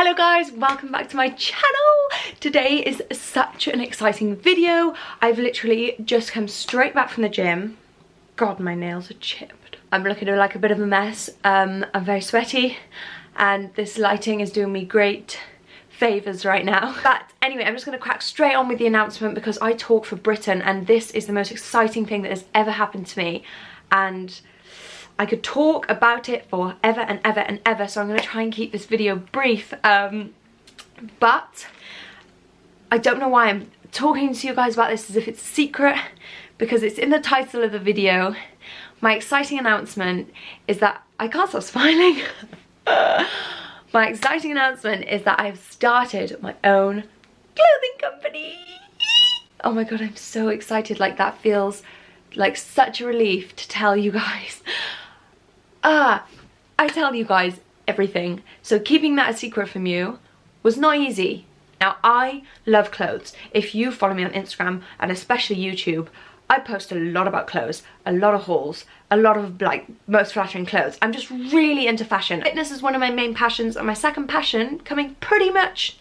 Hello guys, welcome back to my channel. Today is such an exciting video. I've literally just come straight back from the gym. God, my nails are chipped. I'm looking like a bit of a mess. I'm very sweaty and this lighting is doing me great favours right now. But anyway, I'm just going to crack straight on with the announcement because I talk for Britain and this is the most exciting thing that has ever happened to me. And I could talk about it for ever and ever and ever, so I'm going to try and keep this video brief. But I don't know why I'm talking to you guys about this as if it's a secret, because it's in the title of the video. My exciting announcement is that I can't stop smiling. My exciting announcement is that I've started my own clothing company. Oh my god, I'm so excited. Like, that feels like such a relief to tell you guys. I tell you guys everything, so keeping that a secret from you was not easy. Now, I love clothes. If you follow me on Instagram and especially YouTube, I post a lot about clothes, a lot of hauls, a lot of like most flattering clothes. I'm just really into fashion. Fitness is one of my main passions, and my second passion, coming pretty much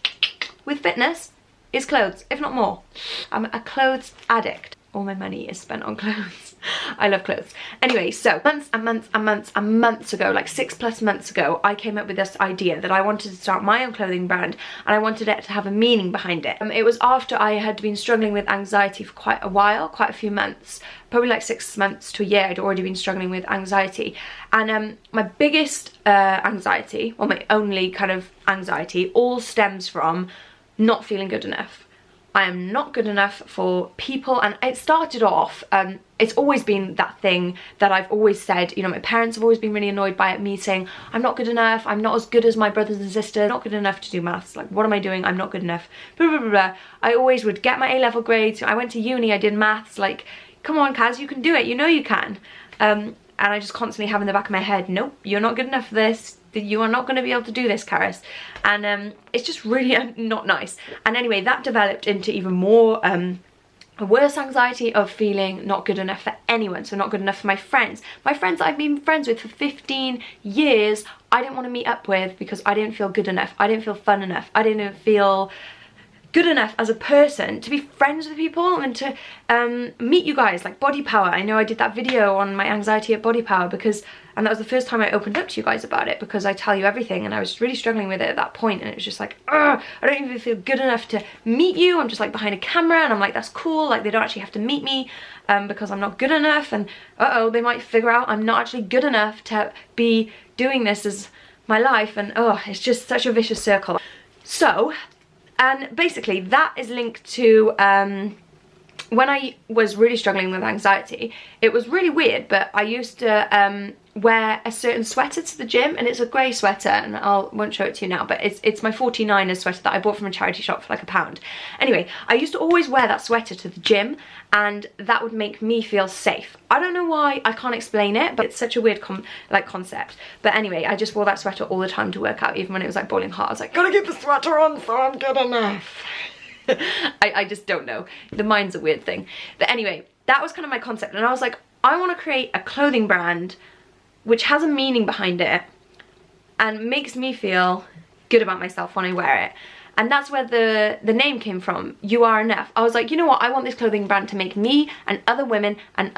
with fitness, is clothes, if not more. I'm a clothes addict. All my money is spent on clothes. I love clothes. Anyway, so months and months and months and months ago, like 6+ months ago, I came up with this idea that I wanted to start my own clothing brand and I wanted it to have a meaning behind it. It was after I had been struggling with anxiety for quite a while, quite a few months, probably like 6 months to a year. I'd already been struggling with anxiety, and my biggest anxiety, or my only kind of anxiety, all stems from not feeling good enough. I am not good enough for people, and it started off, it's always been that thing that I've always said. You know, my parents have always been really annoyed by it, me saying I'm not good enough, I'm not as good as my brothers and sisters, not good enough to do maths, like what am I doing, I'm not good enough, blah, blah, blah, blah. I always would get my A-level grades, I went to uni, I did maths, like come on Kaz, you can do it, you know you can. And I just constantly have in the back of my head, nope, you're not good enough for this, you are not going to be able to do this, Karis. And it's just really not nice. And anyway, that developed into even more a worse anxiety of feeling not good enough for anyone. So not good enough for my friends that I've been friends with for 15 years. I didn't want to meet up with because I didn't feel good enough, I didn't feel fun enough, I didn't feel good enough as a person to be friends with people and to meet you guys. Like Body Power, I know I did that video on my anxiety at Body Power because, and that was the first time I opened up to you guys about it, because I tell you everything, and I was really struggling with it at that point, and it was just like, I don't even feel good enough to meet you. I'm just like behind a camera and I'm like, that's cool, like they don't actually have to meet me because I'm not good enough, and they might figure out I'm not actually good enough to be doing this as my life, and it's just such a vicious circle. So, and basically that is linked to when I was really struggling with anxiety. It was really weird, but I used to wear a certain sweater to the gym, and it's a grey sweater, and I won't show it to you now, but it's my 49ers sweater that I bought from a charity shop for like £1. Anyway, I used to always wear that sweater to the gym, and that would make me feel safe. I don't know why, I can't explain it, but it's such a weird concept. But anyway, I just wore that sweater all the time to work out, even when it was like boiling hot. I was like, gotta keep the sweater on so I'm good enough. I just don't know. The mind's a weird thing. But anyway, that was kind of my concept, and I was like, I want to create a clothing brand which has a meaning behind it and makes me feel good about myself when I wear it. And that's where the name came from, You Are Enough. I was like, you know what, I want this clothing brand to make me and other women and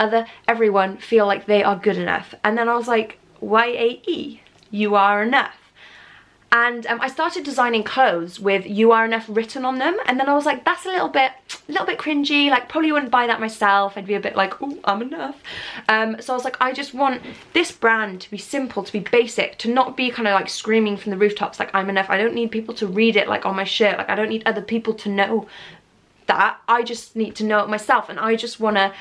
everyone feel like they are good enough. And then I was like, YAE, You Are Enough. And I started designing clothes with You Are Enough written on them, and then I was like, that's a little bit cringy, like probably wouldn't buy that myself. I'd be a bit like, oh, I'm enough. So I was like, I just want this brand to be simple, to be basic, to not be kind of like screaming from the rooftops like I'm enough. I don't need people to read it like on my shirt, like I don't need other people to know that. I just need to know it myself, and I just want to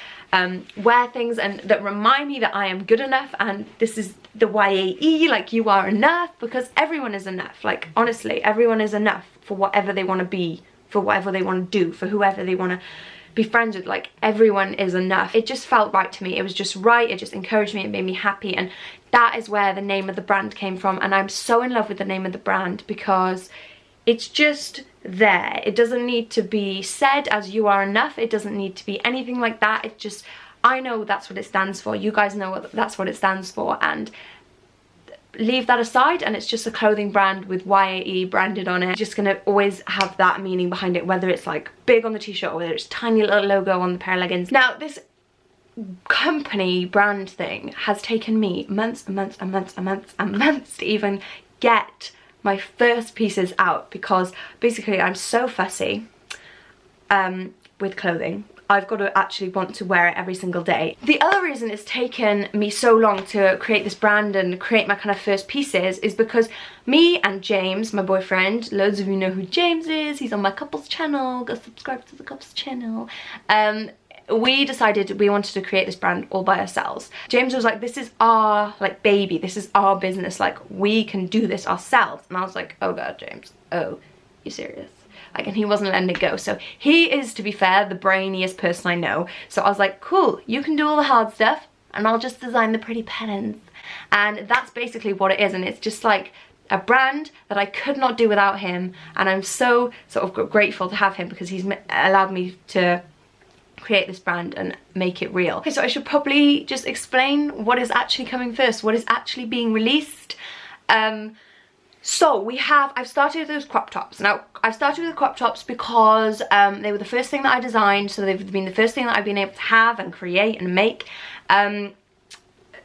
wear things and that remind me that I am good enough, and this is the YAE, like you are enough, because everyone is enough. Like honestly, everyone is enough for whatever they want to be, for whatever they want to do, for whoever they want to be friends with. Like everyone is enough. It just felt right to me. It was just right. It just encouraged me. It made me happy, and that is where the name of the brand came from. And I'm so in love with the name of the brand because it's just there. It doesn't need to be said as You Are Enough. It doesn't need to be anything like that. It just, I know that's what it stands for. You guys know that's what it stands for, and leave that aside, and it's just a clothing brand with YAE branded on it. Just gonna always have that meaning behind it, whether it's like big on the t-shirt or whether it's tiny little logo on the pair of leggings. Now this company brand thing has taken me months and months and months and months and months to even get my first pieces out, because basically I'm so fussy with clothing. I've got to actually want to wear it every single day. The other reason it's taken me so long to create this brand and create my kind of first pieces is because me and James, my boyfriend, loads of you know who James is, he's on my couples channel, go subscribe to the couples channel. We decided we wanted to create this brand all by ourselves. James was like, this is our like baby, this is our business, like we can do this ourselves. And I was like, oh god, James, oh, you serious? Like, and he wasn't letting it go. So he is, to be fair, the brainiest person I know. So I was like, cool, you can do all the hard stuff and I'll just design the pretty patterns. And that's basically what it is. And it's just like a brand that I could not do without him. And I'm so sort of grateful to have him, because he's allowed me to create this brand and make it real. Okay, so I should probably just explain what is actually coming first, what is actually being released. So I've started with those crop tops. Now, I've started with the crop tops because they were the first thing that I designed, so they've been the first thing that I've been able to have and create and make.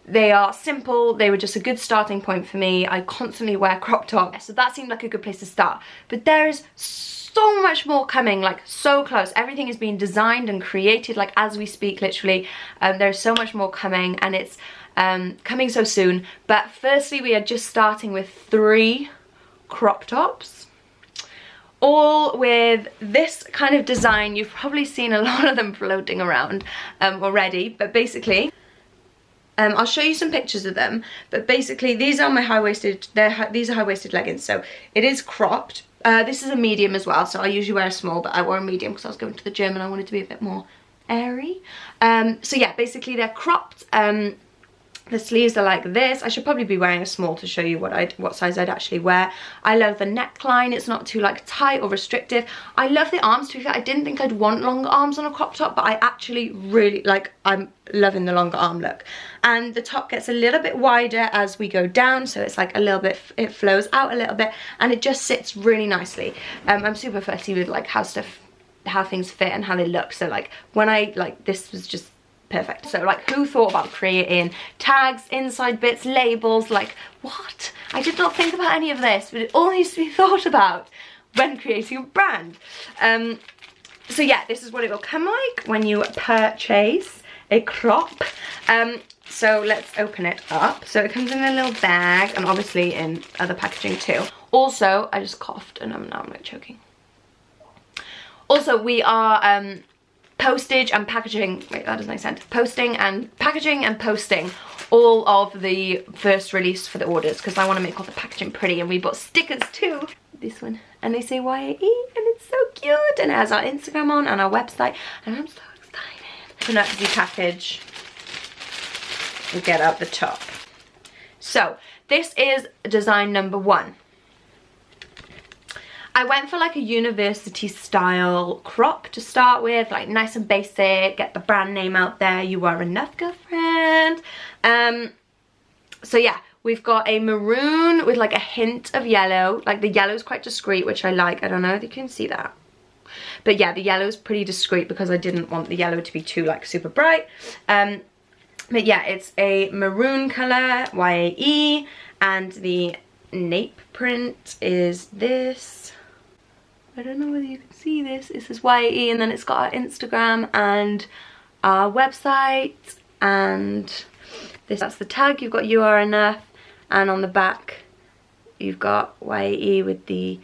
They are simple, they were just a good starting point for me. I constantly wear crop tops, so that seemed like a good place to start. But there is so much more coming, like so close. Everything is being designed and created like as we speak, literally. There's so much more coming, and it's coming so soon. But firstly, we are just starting with 3 crop tops, all with this kind of design. You've probably seen a lot of them floating around already, but basically I'll show you some pictures of them, but basically these are my high-waisted, these are high-waisted leggings, so it is cropped. This is a medium as well, so I usually wear a small, but I wore a medium because I was going to the gym and I wanted to be a bit more airy. So yeah, basically they're cropped. The sleeves are like this. I should probably be wearing a small to show you what size I'd actually wear. I love the neckline. It's not too like tight or restrictive. I love the arms. To be fair, I didn't think I'd want longer arms on a crop top, but I actually really like, I'm loving the longer arm look. And the top gets a little bit wider as we go down, so it's like a little bit, it flows out a little bit, and it just sits really nicely. I'm super fussy with like how things fit and how they look. So like when this was just perfect. So like, who thought about creating tags, inside bits, labels? Like, what? I did not think about any of this, but it all needs to be thought about when creating a brand. So yeah, this is what it will come like when you purchase a crop. So let's open it up. So it comes in a little bag, and obviously in other packaging too. Also, I just coughed and now I'm like choking. Also, we are postage and packaging, wait, that doesn't make sense. Posting and packaging and posting all of the first release for the orders, because I want to make all the packaging pretty, and we bought stickers too. This one, and they say YAE, and it's so cute, and it has our Instagram on and our website, and I'm so excited. Open up the package and get out the top. So this is design number 1. I went for like a university style crop to start with, like nice and basic, get the brand name out there. You are enough, girlfriend. So yeah, we've got a maroon with like a hint of yellow. Like the yellow is quite discreet, which I like. I don't know if you can see that. But yeah, the yellow is pretty discreet because I didn't want the yellow to be too like super bright. But yeah, it's a maroon color, YAE, and the nape print is this. I don't know whether you can see this. It says YAE, and then it's got our Instagram and our website, and that's the tag. You've got You Are Enough, and on the back you've got YAE with the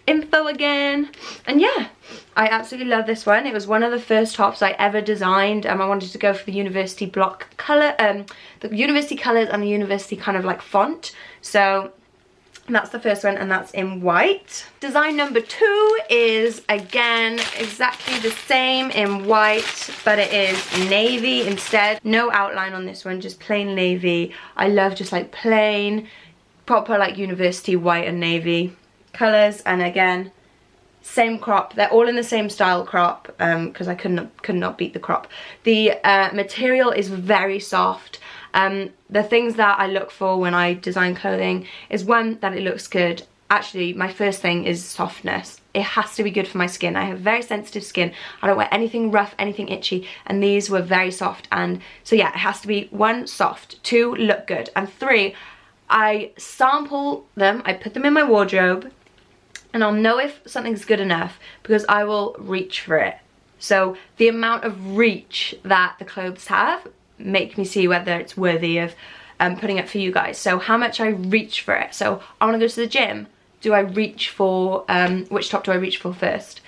info again. And yeah, I absolutely love this one. It was one of the first tops I ever designed. I wanted to go for the university block color, the university colors and the university kind of like font. So that's the first one, and that's in white. Design number 2 is again exactly the same in white, but it is navy instead. No outline on this one, just plain navy. I love just like plain, proper like university white and navy colors. And again, same crop. They're all in the same style crop, because I could not beat the crop. The material is very soft. The things that I look for when I design clothing is, one, that it looks good. Actually, my first thing is softness. It has to be good for my skin. I have very sensitive skin. I don't wear anything rough, anything itchy, and these were very soft. And so yeah, it has to be, 1, soft, 2, look good, and 3, I sample them, I put them in my wardrobe, and I'll know if something's good enough because I will reach for it. So the amount of reach that the clothes have make me see whether it's worthy of putting it for you guys. So how much I reach for it. So I want to go to the gym. Do I reach for, which top do I reach for first?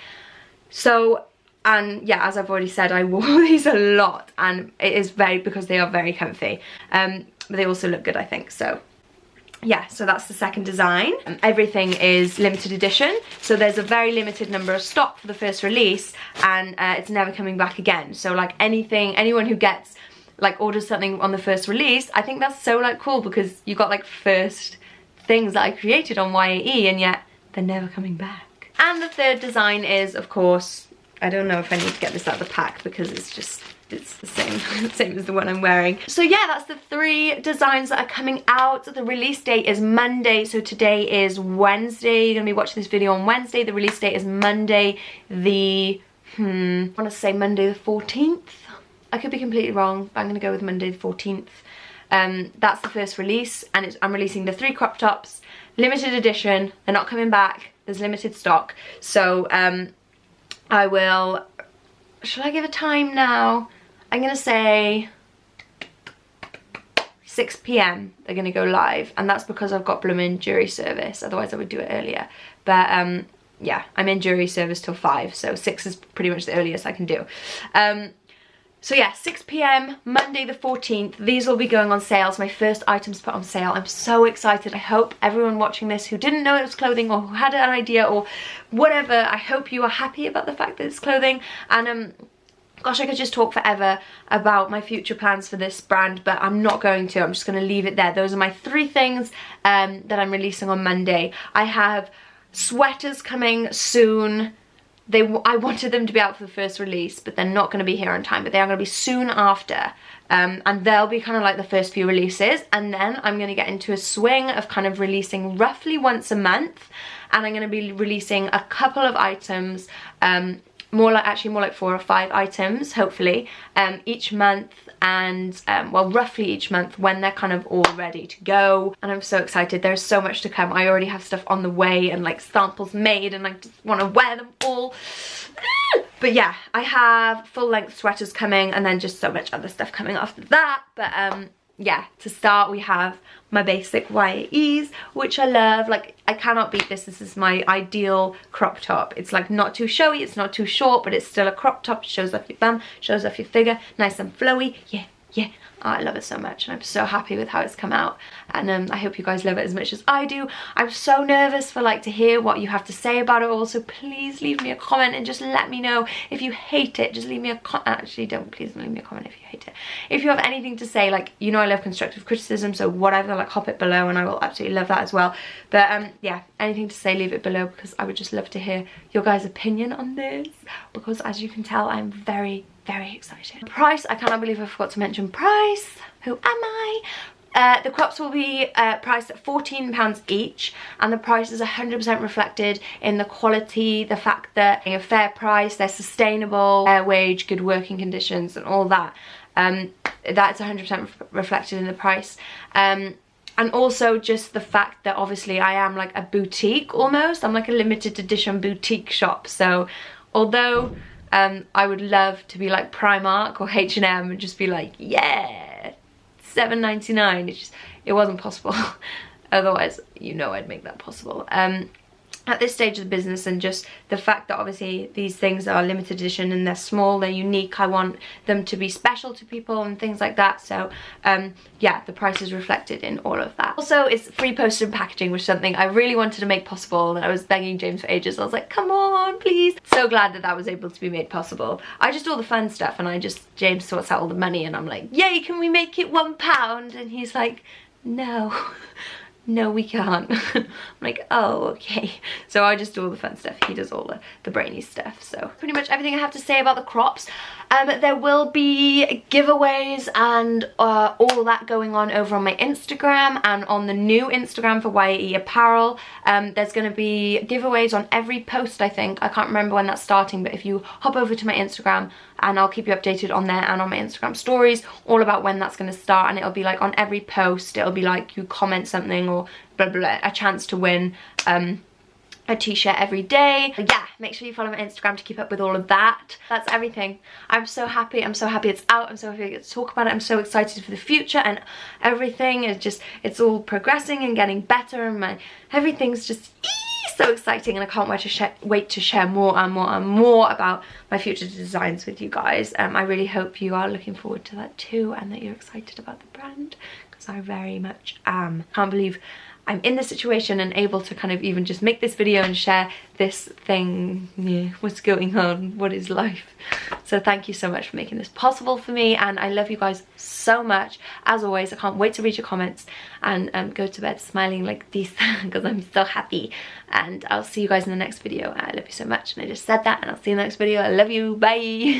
So, and yeah, as I've already said, I wore these a lot, and it is because they are very comfy. But they also look good, I think, so. Yeah, so that's the second design. Everything is limited edition, so there's a very limited number of stock for the first release, and it's never coming back again. So like anyone who gets, like, orders something on the first release, I think that's so like cool, because you got like first things that I created on YAE, and yet they're never coming back. And the third design is, of course, I don't know if I need to get this out of the pack because it's the same as the one I'm wearing. So yeah, that's the 3 designs that are coming out. The release date is Monday, so today is Wednesday. You're gonna be watching this video on Wednesday. The release date is Monday the, I wanna say Monday the 14th. I could be completely wrong, but I'm gonna go with Monday the 14th. That's the first release, and I'm releasing the 3 crop tops, limited edition. They're not coming back, there's limited stock. So I will, should I give a time now? I'm gonna say 6 PM they're gonna go live, and that's because I've got blooming jury service, otherwise I would do it earlier. But yeah, I'm in jury service till 5, so 6 is pretty much the earliest I can do. So yeah, 6 PM, Monday the 14th. These will be going on sale. It's my first items put on sale. I'm so excited. I hope everyone watching this who didn't know it was clothing, or who had an idea, or whatever, I hope you are happy about the fact that it's clothing. And gosh, I could just talk forever about my future plans for this brand, but I'm not going to. I'm just going to leave it there. Those are my 3 things that I'm releasing on Monday. I have sweaters coming soon. I wanted them to be out for the first release, but they're not going to be here on time, but they are going to be soon after. And they'll be kind of like the first few releases, and then I'm going to get into a swing of kind of releasing roughly once a month, and I'm going to be releasing a couple of items, more like 4 or 5 items, hopefully, each month, and well, roughly each month, when they're kind of all ready to go. And I'm so excited. There's so much to come. I already have stuff on the way and like samples made, and I just want to wear them all. But yeah, I have full length sweaters coming, and then just so much other stuff coming after that. But yeah, to start, we have my basic YAEs, which I love. Like, I cannot beat this. This is my ideal crop top. It's like not too showy, it's not too short, but it's still a crop top. It shows off your bum, shows off your figure, nice and flowy. Yeah, yeah. Oh, I love it so much, and I'm so happy with how it's come out, and I hope you guys love it as much as I do. I'm so nervous for like to hear what you have to say about it all, so please leave me a comment and just let me know if you hate it. Just leave me a comment. Actually, please leave me a comment if you hate it. If you have anything to say, like, you know, I love constructive criticism, so whatever, like, hop it below, and I will absolutely love that as well. But yeah, anything to say, leave it below, because I would just love to hear your guys' opinion on this, because as you can tell, I'm very excited. Price, I cannot believe I forgot to mention price. Who am I? The crops will be priced at £14 each, and the price is 100% reflected in the quality, the fact that a fair price, they're sustainable, fair wage, good working conditions, and all that. That's 100% reflected in the price. And also just the fact that obviously I am like a boutique almost. I'm like a limited edition boutique shop. So although I would love to be like Primark or H&M and just be like, yeah, $7.99. It wasn't possible. Otherwise, you know, I'd make that possible. At this stage of the business, and just the fact that obviously these things are limited edition and they're small, they're unique, I want them to be special to people and things like that. So yeah, the price is reflected in all of that. Also, it's free postage and packaging, which is something I really wanted to make possible, and I was begging James for ages. I was like, come on, please. So glad that that was able to be made possible. I just do all the fun stuff, and James sorts out all the money, and I'm like, yay, can we make it £1? And he's like, no. No, we can't. I'm like, oh, okay. So I just do all the fun stuff. He does all the brainy stuff. So pretty much everything I have to say about the crops. There will be giveaways and all that going on over on my Instagram and on the new Instagram for YAE Apparel. There's going to be giveaways on every post, I think. I can't remember when that's starting, but if you hop over to my Instagram, and I'll keep you updated on there and on my Instagram stories all about when that's going to start, and it'll be like on every post, it'll be like you comment something or blah blah, blah, a chance to win a t-shirt every day. But yeah, make sure you follow my Instagram to keep up with all of that. That's everything. I'm so happy it's out. I'm so happy I get to talk about it. I'm so excited for the future, and everything is just, it's all progressing and getting better, and everything's just so exciting, and I can't wait to share more and more and more about my future designs with you guys. I really hope you are looking forward to that too, and that you're excited about the brand, because I very much am. Can't believe I'm in this situation and able to kind of even just make this video and share this thing. Yeah, what's going on? What is life? So thank you so much for making this possible for me, and I love you guys so much. As always, I can't wait to read your comments and go to bed smiling like this because I'm so happy. And I'll see you guys in the next video. I love you so much, and I just said that, and I'll see you in the next video. I love you. Bye.